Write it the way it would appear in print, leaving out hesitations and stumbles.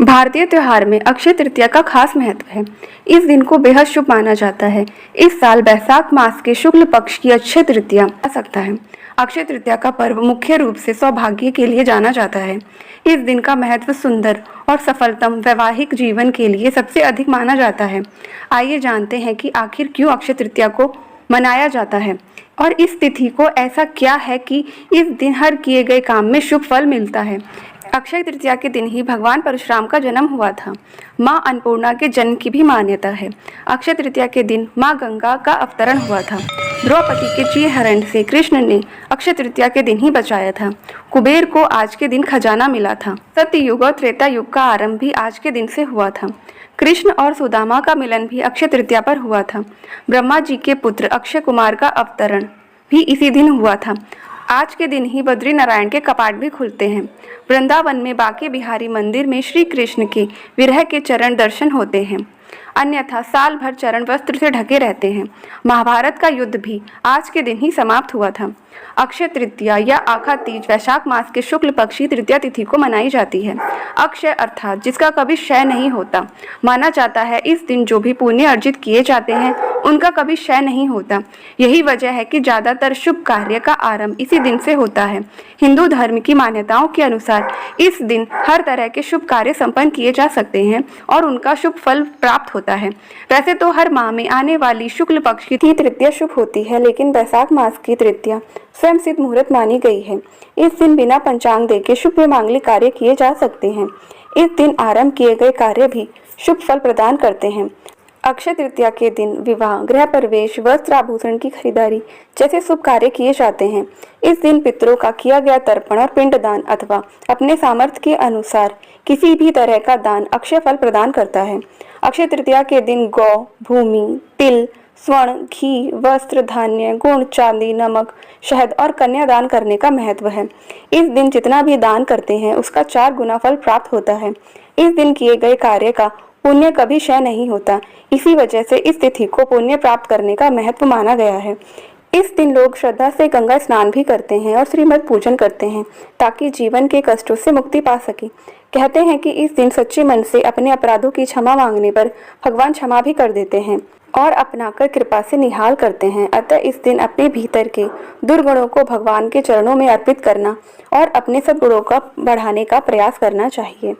भारतीय त्योहार में अक्षय तृतीया का खास महत्व है। इस दिन को बेहद शुभ माना जाता है। इस साल बैसाख मास के शुक्ल पक्ष की अक्षय तृतीया आ सकता है। अक्षय तृतीया का पर्व मुख्य रूप से सौभाग्य के लिए जाना जाता है। इस दिन का महत्व सुंदर और सफलतम वैवाहिक जीवन के लिए सबसे अधिक माना जाता है। आइए जानते हैं कि आखिर क्यों अक्षय तृतीया को मनाया जाता है और इस तिथि को ऐसा क्या है कि इस दिन हर किए गए काम में शुभ फल मिलता है। अक्षय तृतीया के दिन ही भगवान परशुराम का जन्म हुआ था। माँ अन्नपूर्णा के जन्म की भी मान्यता है। अक्षय तृतीया के दिन माँ गंगा का अवतरण हुआ था। द्रौपदी के चीरहरण से कृष्ण ने अक्षय तृतीया के दिन ही बचाया था। कुबेर को आज के दिन खजाना मिला था। सत्ययुग और त्रेता युग का आरंभ भी आज के दिन से हुआ था। कृष्ण और सुदामा का मिलन भी अक्षय तृतीया पर हुआ था। ब्रह्मा जी के पुत्र अक्षय कुमार का अवतरण भी इसी दिन हुआ था। आज के दिन ही बद्री नारायण के कपाट भी खुलते हैं। वृंदावन में बांके बिहारी मंदिर में श्री कृष्ण के विरह के चरण दर्शन होते हैं। अन्यथा साल भर चरण वस्त्र से ढके रहते हैं। महाभारत का युद्ध भी आज के दिन ही समाप्त हुआ था। अक्षय तृतीया या आखा तीज वैशाख मास के शुक्ल पक्ष की तृतीया तिथि को मनाई जाती है। अक्षय अर्थात जिसका कभी क्षय नहीं होता माना जाता है। इस दिन जो भी पुण्य अर्जित किए जाते हैं उनका कभी क्षय नहीं होता। यही वजह है कि ज्यादातर शुभ कार्य का आरंभ इसी दिन से होता है। हिंदू धर्म की मान्यताओं के अनुसार इस दिन हर तरह के शुभ कार्य संपन्न किए जा सकते हैं और उनका शुभ फल प्राप्त होता है। वैसे तो हर माह में आने वाली शुक्ल पक्ष की तृतीया शुभ होती है, लेकिन वैशाख मास की तृतीया स्वयं सिद्ध मुहूर्त मानी गई है। इस दिन बिना पंचांग देखे शुभ मांगलिक कार्य किए जा सकते हैं। इस दिन आरंभ किए गए कार्य भी शुभ फल प्रदान करते हैं। अक्षय तृतीया के दिन विवाह, गृह प्रवेश, वस्त्र आभूषण की खरीदारी जैसे शुभ कार्य किए जाते हैं। इस दिन पितरों का किया गया तर्पण और पिंडदान अथवा अपने सामर्थ्य के अनुसार किसी भी तरह का दान अक्षय फल प्रदान करता है। अक्षय तृतीया के दिन गौ, भूमि, तिल, स्वर्ण, घी, वस्त्र, धान्य, गुड़, चांदी, नमक, शहद और कन्या दान करने का महत्व है। इस दिन जितना भी दान करते हैं उसका 4 गुना फल प्राप्त होता है। इस दिन किए गए कार्य का पुण्य कभी क्षय नहीं होता। इसी वजह से इस तिथि को पुण्य प्राप्त करने का महत्व माना गया है। इस दिन लोग श्रद्धा से गंगा स्नान भी करते हैं और श्रीमद् पूजन करते हैं ताकि जीवन के कष्टों से मुक्ति पा सके। कहते हैं कि इस दिन सच्चे मन से अपने अपराधों की क्षमा मांगने पर भगवान क्षमा भी कर देते हैं और अपनाकर कृपा से निहाल करते हैं। अतः इस दिन अपने भीतर के दुर्गुणों को भगवान के चरणों में अर्पित करना और अपने सद्गुणों का बढ़ाने का प्रयास करना चाहिए।